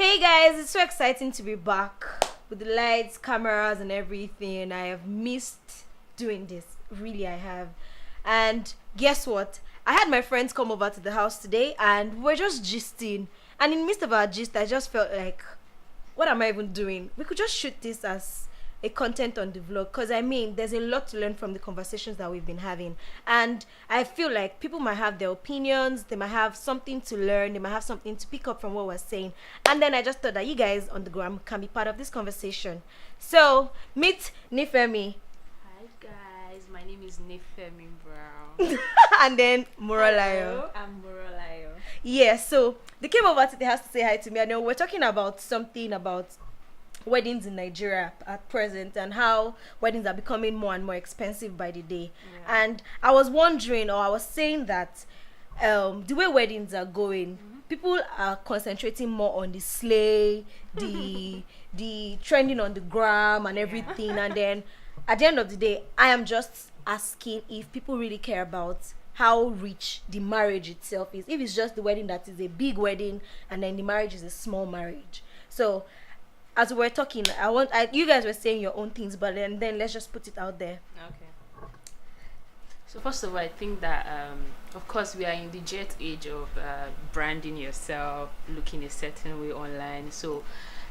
Hey guys, it's so exciting to be back with the lights, cameras, and everything. I have missed doing this. Really, I have. And guess what? I had my friends come over to the house today and we're just gisting. And in the midst of our gist, I just felt like, what am I even doing? We could just shoot this as a content on the vlog because I mean there's a lot to learn from the conversations that we've been having, and I feel like people might have their opinions, they might have something to learn, they might have something to pick up from what we're saying, and then I just thought that you guys on the gram can be part of this conversation. So meet Nifemi. Hi guys, my name is Nifemi Brown. And then Moralayo. Hello, I'm Moralayo. Yeah, so they came over to the house to say hi to me. I know we're talking about something about weddings in Nigeria at present and how weddings are becoming more and more expensive by the day. Yeah. And I was wondering, or I was saying that the way weddings are going, people are concentrating more on the sleigh, the trending on the gram and everything. And then at the end of the day, I am just asking if people really care about how rich the marriage itself is. If it's just the wedding that is a big wedding and then the marriage is a small marriage. So as we were talking, you guys were saying your own things, but then let's just put it out there. Okay. So first of all, I think that of course we are in the jet age of branding yourself, looking a certain way online. So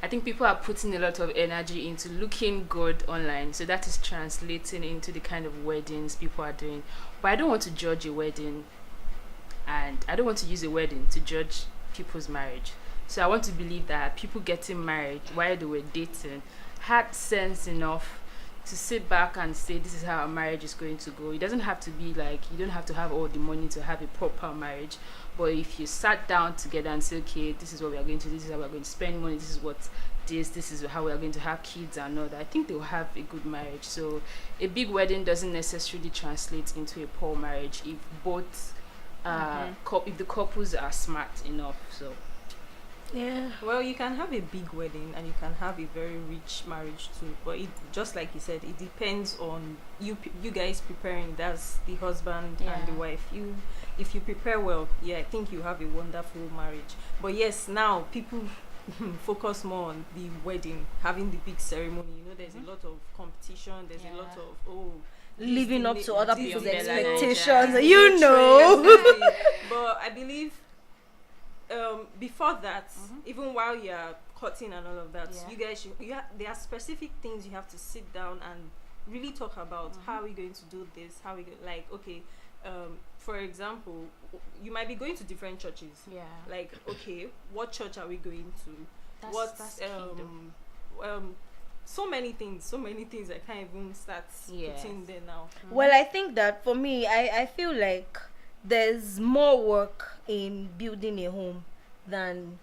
I think people are putting a lot of energy into looking good online. So that is translating into the kind of weddings people are doing. But I don't want to judge a wedding, and I don't want to use a wedding to judge people's marriage. So I want to believe that people getting married while they were dating had sense enough to sit back and say, this is how our marriage is going to go. It doesn't have to be like, you don't have to have all the money to have a proper marriage. But if you sat down together and say, okay, this is what we are going to do, this is how we are going to spend money, this is how we are going to have kids and all that, I think they will have a good marriage. So a big wedding doesn't necessarily translate into a poor marriage if both, if the couples are smart enough. So. Yeah. Well, you can have a big wedding and you can have a very rich marriage too. But it, just like you said, it depends on you guys preparing. That's the husband and the wife. If you prepare well, I think you have a wonderful marriage. But yes, now people focus more on the wedding, having the big ceremony. You know, there's a lot of competition. There's a lot of living up to other people's expectations. But I believe. Before that, even while you're cutting and all of that, you guys there are specific things you have to sit down and really talk about. How are we going to do this? How we for example, you might be going to different churches. Like, okay, what church are we going to? That's so many things I can't even start putting there now. Well, I think that for me, I feel like there's more work in building a home than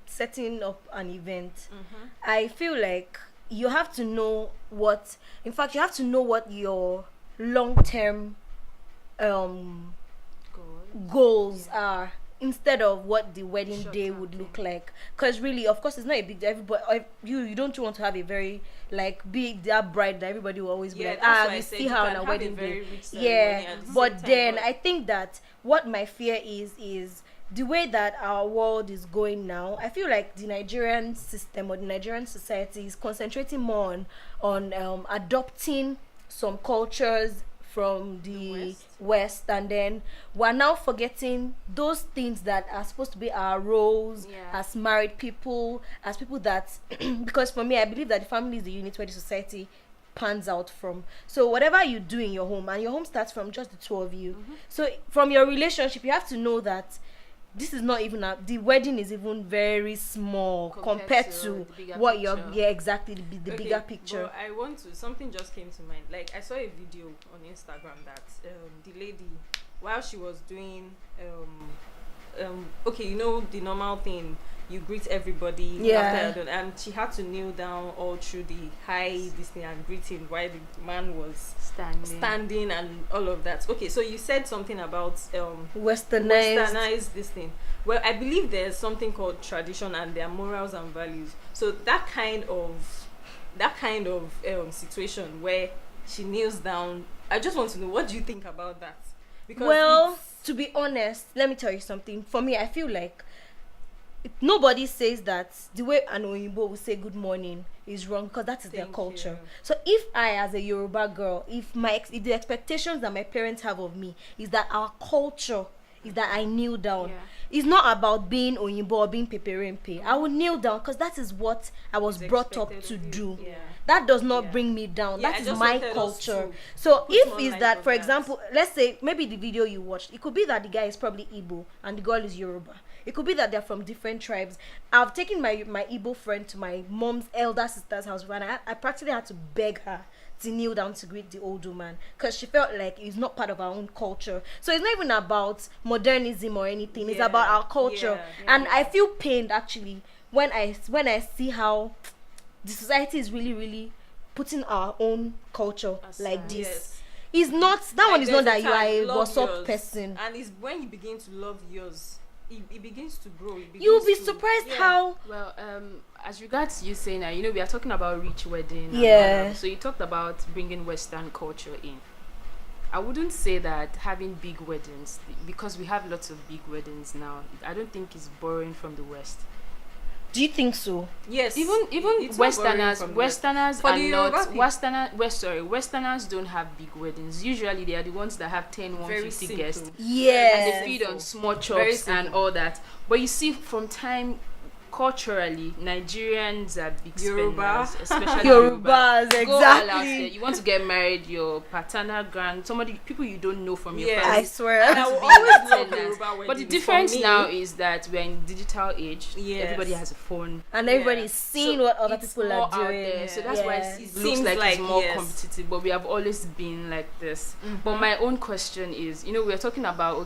setting up an event. I feel like you have to know what your long-term goals are, instead of what the wedding day would look like. Because really, of course, it's not a big deal. Everybody, you don't want to have a very big that bride that everybody will always be like, we see her on a wedding day. But then I think that what my fear is the way that our world is going now. I feel like the Nigerian system or the Nigerian society is concentrating more on adopting some cultures from the West, and then we're now forgetting those things that are supposed to be our roles as married people, as people that because for me, I believe that the family is the unit where the society pans out from. So whatever you do in your home, and your home starts from just the two of you, so from your relationship, you have to know that this is not even the wedding is even very small compared to what you're exactly the bigger picture. But something just came to mind. Like, I saw a video on Instagram that the lady, while she was doing the normal thing, you greet everybody after, and she had to kneel down all through the this thing and greet him while the man was standing and all of that. Okay, so you said something about westernized this thing. Well, I believe there's something called tradition and their morals and values. So that kind of situation where she kneels down, I just want to know, what do you think about that? Because to be honest, let me tell you something. For me, I feel like nobody says that the way an Oyinbo will say good morning is wrong, because that is their culture. So if I, as a Yoruba girl, if the expectations that my parents have of me is that our culture is that I kneel down. It's not about being Oyinbo or being peperempe. I will kneel down because that is what I was brought up to do. That does not bring me down. That is my culture. So if is that, for example, let's say maybe the video you watched, it could be that the guy is probably Igbo and the girl is Yoruba. It could be that they're from different tribes. I've taken my Igbo friend to my mom's elder sister's house, and I practically had to beg her to kneel down to greet the old woman, because she felt like it's not part of our own culture. So it's not even about modernism or anything. It's about our culture. And I feel pained actually when I see how the society is really, really putting our own culture like this. It's not that one is not that you are a what's up person. And it's when you begin to love yours, it begins to grow. You'll be surprised how well. As regards you saying that, we are talking about rich wedding. So you talked about bringing Western culture in. I wouldn't say that having big weddings, because we have lots of big weddings now, I don't think it's borrowing from the West. Do you think so? Yes. Even Westerners are not Westerners don't have big weddings. Usually they are the ones that have 10, 150 guests. Yeah. And they feed on small chops and all that. But you see, from time culturally, Nigerians are big spenders, especially Yorubas, exactly. Go all out there. You want to get married, your paternal people you don't know from your friends. I swear. And I will always love Yoruba. But the difference now is that we're in digital age. Everybody has a phone, and everybody's seeing what other people are doing. Out there. So that's why it looks like it's more competitive. But we have always been like this. But my own question is, we're talking about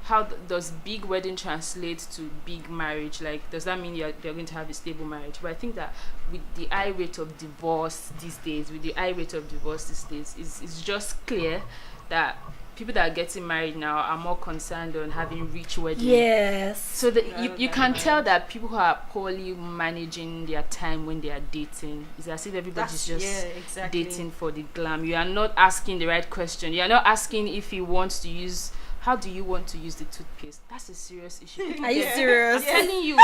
how does big wedding translate to big marriage? Like, does that mean they're going to have a stable marriage? But I think that with the high rate of divorce these days, it's just clear that people that are getting married now are more concerned on having rich weddings. Yes. So you can tell that people who are poorly managing their time when they are dating, it's as if everybody's dating for the glam. You are not asking the right question. You are not asking if he wants to use. How do you want to use the toothpaste? That's a serious issue. Are you serious? I'm telling you,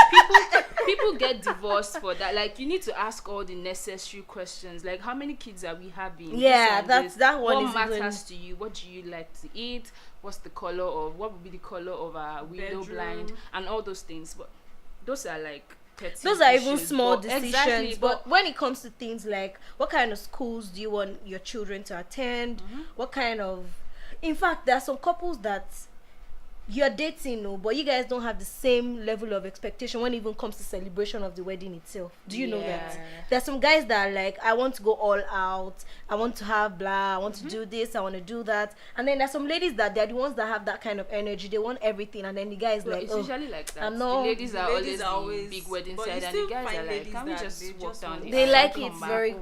people get divorced for that. Like, you need to ask all the necessary questions. Like, how many kids are we having? Yeah, that one. What matters to you? What do you like to eat? What would be the color of our window blind? And all those things. But those are like those are even small decisions. Exactly, but when it comes to things like what kind of schools do you want your children to attend? What kind of... In fact, there are some couples that you're dating, but you guys don't have the same level of expectation when it even comes to celebration of the wedding itself. Do you know that? There's some guys that are like, I want to go all out, I want to have blah, I want to do this, I want to do that. And then there's some ladies that they're the ones that have that kind of energy. They want everything, and then the guy is like, it's usually like that. The ladies are always the big wedding side, and the guys are like, can we just walk down the aisle? They like it very,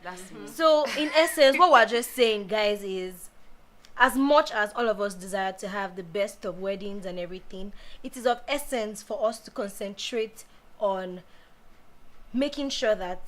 That's me. So in essence, what we're just saying, guys, is as much as all of us desire to have the best of weddings and everything, it is of essence for us to concentrate on making sure that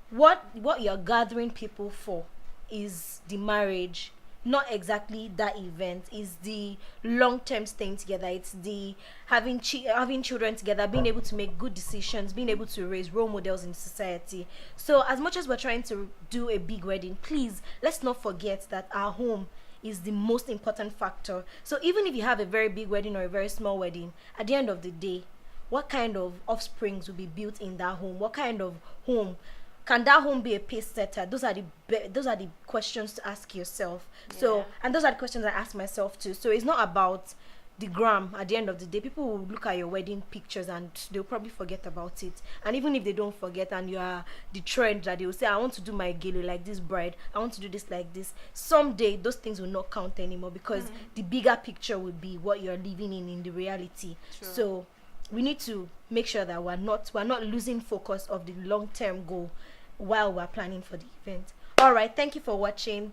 what you're gathering people for is the marriage, not exactly that event. Is the long-term staying together. It's the having children together, being able to make good decisions, being able to raise role models in society. So as much as we're trying to do a big wedding, please let's not forget that our home is the most important factor. So even if you have a very big wedding or a very small wedding, at the end of the day, what kind of offsprings will be built in that home? What kind of home? Can that home be a pace setter? Those are the questions to ask yourself. So, and those are the questions I ask myself too. So it's not about the gram. At the end of the day, people will look at your wedding pictures and they'll probably forget about it. And even if they don't forget, and you are the trend that they will say, I want to do my gele like this bride, I want to do this like this, someday those things will not count anymore, because the bigger picture will be what you're living in the reality. True. So we need to make sure that we're not losing focus of the long-term goal while we're planning for the event. All right, thank you for watching.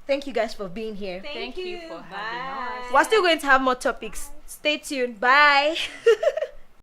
Thank you guys for being here. Thank you for having us. We're still going to have more topics. Stay tuned. Bye.